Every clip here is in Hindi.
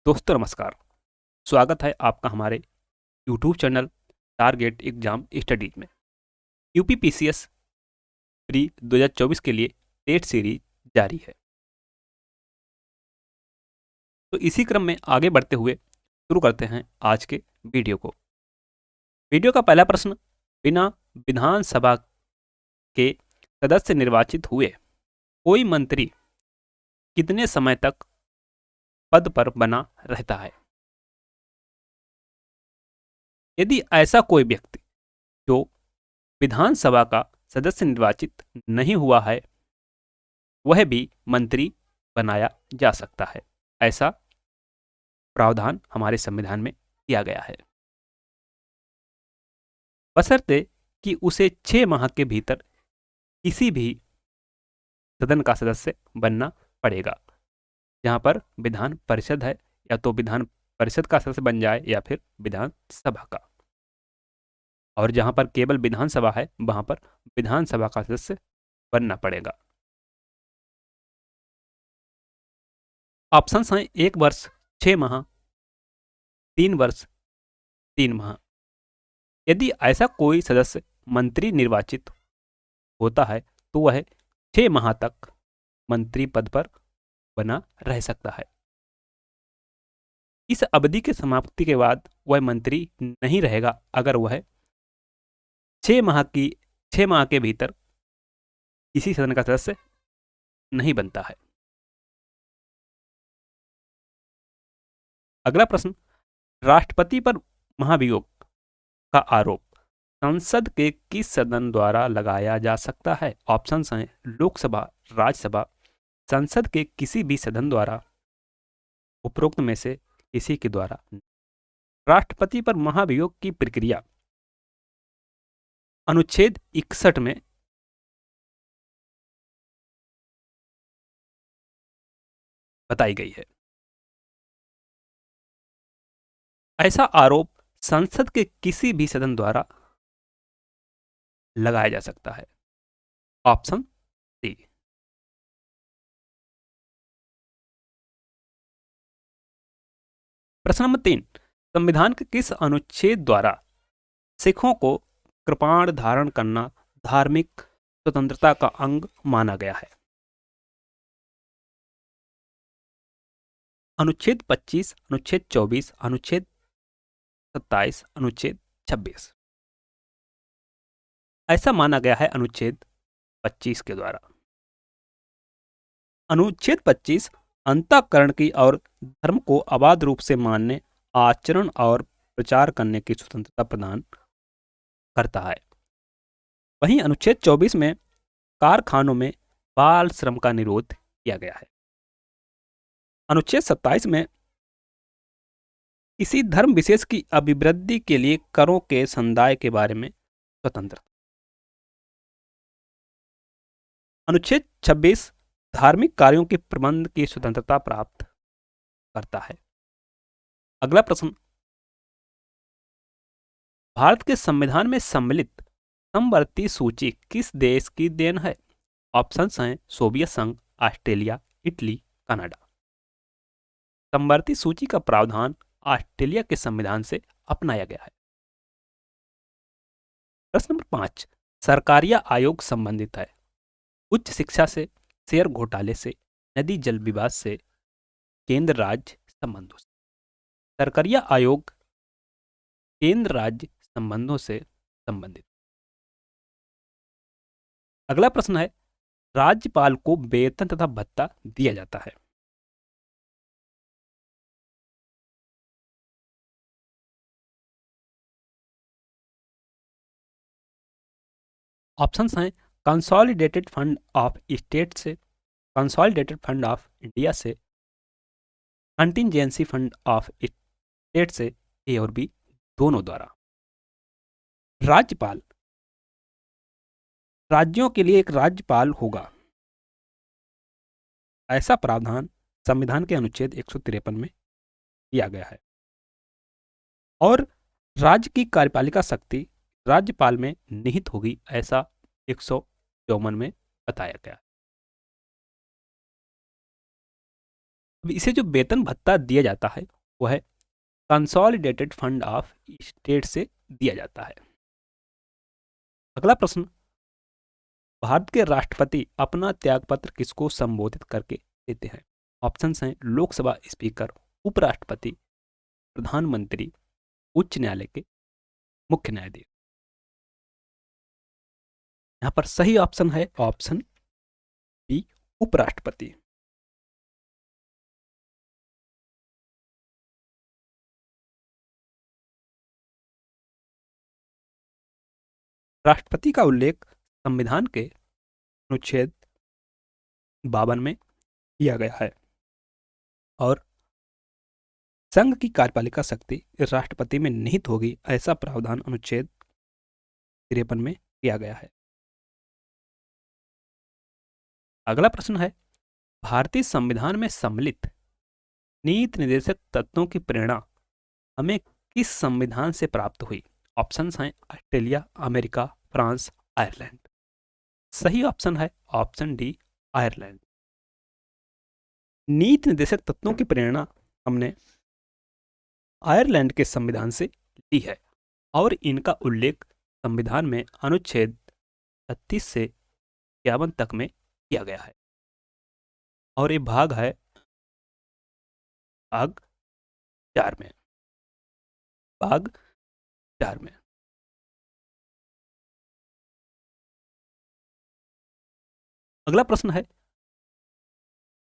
दोस्तों नमस्कार। स्वागत है आपका हमारे YouTube channel target exam studies में। यूपीपीसीएस प्री 2024 के लिए टेट सीरीज जारी है। तो इसी क्रम में आगे बढ़ते हुए शुरू करते हैं आज के वीडियो को। वीडियो का पहला प्रश्न, बिना विधानसभा के सदस्य निर्वाचित हुए कोई मंत्री कितने समय तक पद पर बना रहता है? यदि ऐसा कोई व्यक्ति जो विधानसभा का सदस्य निर्वाचित नहीं हुआ है वह भी मंत्री बनाया जा सकता है। ऐसा प्रावधान हमारे संविधान में किया गया है, बशर्ते कि उसे 6 माह के भीतर किसी भी सदन का सदस्य बनना पड़ेगा। जहां पर विधान परिषद है, या तो विधान परिषद का सदस्य बन जाए या फिर विधानसभा का। और जहां पर केवल विधानसभा है वहां पर विधानसभा का सदस्य बनना पड़ेगा। ऑप्शंस हैं 1 वर्ष 6 माह, 3 वर्ष 3 माह। यदि ऐसा कोई सदस्य मंत्री निर्वाचित होता है तो वह 6 माह तक मंत्री पद पर बना रह सकता है। इस अवधि के समाप्ति के बाद वह मंत्री नहीं रहेगा अगर वह 6 माह के भीतर किसी सदन का सदस्य नहीं बनता है। अगला प्रश्न, राष्ट्रपति पर महाभियोग का आरोप संसद के किस सदन द्वारा लगाया जा सकता है? ऑप्शंस हैं लोकसभा, राज्यसभा, संसद के किसी भी सदन द्वारा, उपरोक्त में से किसी के द्वारा। राष्ट्रपति पर महाभियोग की प्रक्रिया अनुच्छेद 61 में बताई गई है। ऐसा आरोप संसद के किसी भी सदन द्वारा लगाया जा सकता है। Option C. प्रश्न नंबर 3, संविधान के किस अनुच्छेद द्वारा सिखों को कृपाण धारण करना धार्मिक स्वतंत्रता का अंग माना गया है? अनुच्छेद 25, अनुच्छेद 24, अनुच्छेद 27, अनुच्छेद 26। ऐसा माना गया है अनुच्छेद 25 के द्वारा। अनुच्छेद 25 अंतःकरण की और धर्म को अबाध रूप से मानने, आचरण और प्रचार करने की स्वतंत्रता प्रदान करता है। वहीं अनुच्छेद 24 में कारखानों में बाल श्रम का निरोध किया गया है। अनुच्छेद 27 में किसी धर्म विशेष की अभिवृद्धि के लिए करों के संदाय के बारे में स्वतंत्र। अनुच्छेद 26 धार्मिक कार्यों के प्रबंध की स्वतंत्रता प्राप्त करता है। अगला प्रश्न, भारत के संविधान में सम्मिलित समवर्ती सूची किस देश की देन है? ऑप्शंस हैं सोवियत संघ, ऑस्ट्रेलिया, इटली, कनाडा। समवर्ती सूची का प्रावधान ऑस्ट्रेलिया के संविधान से अपनाया गया है। प्रश्न नंबर 5, सरकारिया आयोग संबंधित है उच्च शिक्षा से, शेयर घोटाले से, नदी जल विवाद से, केंद्र राज्य संबंधों से। सरकारिया आयोग केंद्र राज्य संबंधों से संबंधित। अगला प्रश्न है, राज्यपाल को वेतन तथा भत्ता दिया जाता है। ऑप्शंस हैं कंसोलिडेटेड फंड ऑफ स्टेट से, कंसोलिडेटेड फंड ऑफ इंडिया से, कंटिंजेंसी फंड ऑफ स्टेट से, ए और बी दोनों द्वारा। राज्यपाल, राज्यों के लिए एक राज्यपाल होगा, ऐसा प्रावधान संविधान के अनुच्छेद 153 में किया गया है। और राज्य की कार्यपालिका शक्ति राज्यपाल में निहित होगी, ऐसा 154 में बताया गया। अब इसे जो वेतन भत्ता दिया जाता है वह है कंसोलिडेटेड फंड ऑफ स्टेट से दिया जाता है। अगला प्रश्न, भारत के राष्ट्रपति अपना त्यागपत्र किसको संबोधित करके देते हैं? ऑप्शंस हैं लोकसभा स्पीकर, उपराष्ट्रपति, प्रधानमंत्री, उच्च न्यायालय के मुख्य न्यायाधीश। यहां पर सही ऑप्शन है ऑप्शन बी, उपराष्ट्रपति। राष्ट्रपति का उल्लेख संविधान के अनुच्छेद 52 में किया गया है और संघ की कार्यपालिका शक्ति राष्ट्रपति में निहित होगी, ऐसा प्रावधान अनुच्छेद 53 में किया गया है। अगला प्रश्न है, भारतीय संविधान में सम्मिलित नीति निर्देशक तत्वों की प्रेरणा हमें किस संविधान से प्राप्त हुई? ऑप्शंस हैं ऑस्ट्रेलिया, अमेरिका, फ्रांस, आयरलैंड। सही ऑप्शन है ऑप्शन डी, आयरलैंड। नीति निर्देशक तत्वों की प्रेरणा हमने आयरलैंड के संविधान से ली है और इनका उल्लेख संविधान में अनुच्छेद 36 से 51 तक में किया गया है और ये भाग है भाग 4 में, भाग 4 में। अगला प्रश्न है,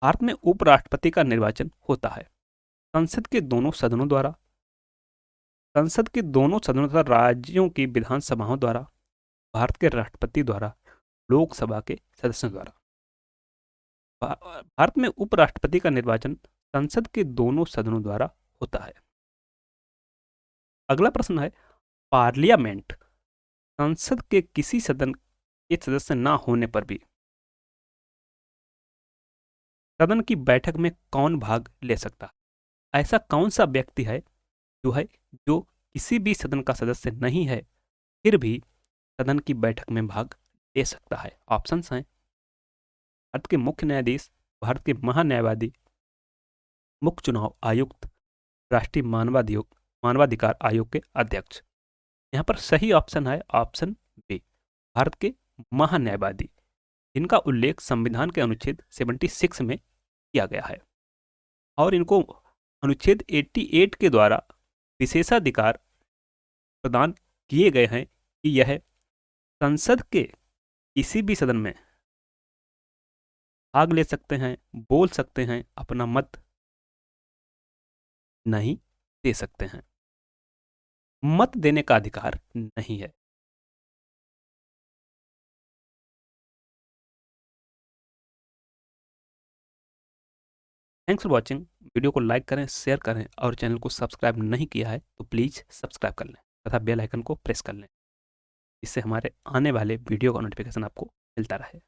भारत में उपराष्ट्रपति का निर्वाचन होता है संसद के दोनों सदनों द्वारा, संसद के दोनों सदनों तथा राज्यों की विधानसभाओं द्वारा, भारत के राष्ट्रपति द्वारा, लोकसभा के सदस्यों द्वारा। भारत में उपराष्ट्रपति का निर्वाचन संसद के दोनों सदनों द्वारा होता है। अगला प्रश्न है, पार्लियामेंट संसद के किसी सदन के सदस्य ना होने पर भी सदन की बैठक में कौन भाग ले सकता है? ऐसा कौन सा व्यक्ति है जो किसी भी सदन का सदस्य नहीं है फिर भी सदन की बैठक में भाग ले सकता है? ऑप्शंस हैं भारत के मुख्य न्यायाधीश, भारत के महान्यायवादी, मुख्य चुनाव आयुक्त, राष्ट्रीय मानवाधिकार आयोग के अध्यक्ष। यहाँ पर सही ऑप्शन है ऑप्शन बी, भारत के महान्यायवादी, जिनका उल्लेख संविधान के अनुच्छेद 76 में किया गया है और इनको अनुच्छेद 88 के द्वारा विशेषाधिकार प्रदान किए गए हैं कि यह संसद के किसी भी सदन में भाग ले सकते हैं, बोल सकते हैं, अपना मत नहीं दे सकते हैं। मत देने का अधिकार नहीं है। Thanks for watching. वीडियो को लाइक करें, शेयर करें और चैनल को सब्सक्राइब नहीं किया है तो प्लीज़ सब्सक्राइब कर लें तथा बेल आइकन को प्रेस कर लें, इससे हमारे आने वाले वीडियो का नोटिफिकेशन आपको मिलता रहे।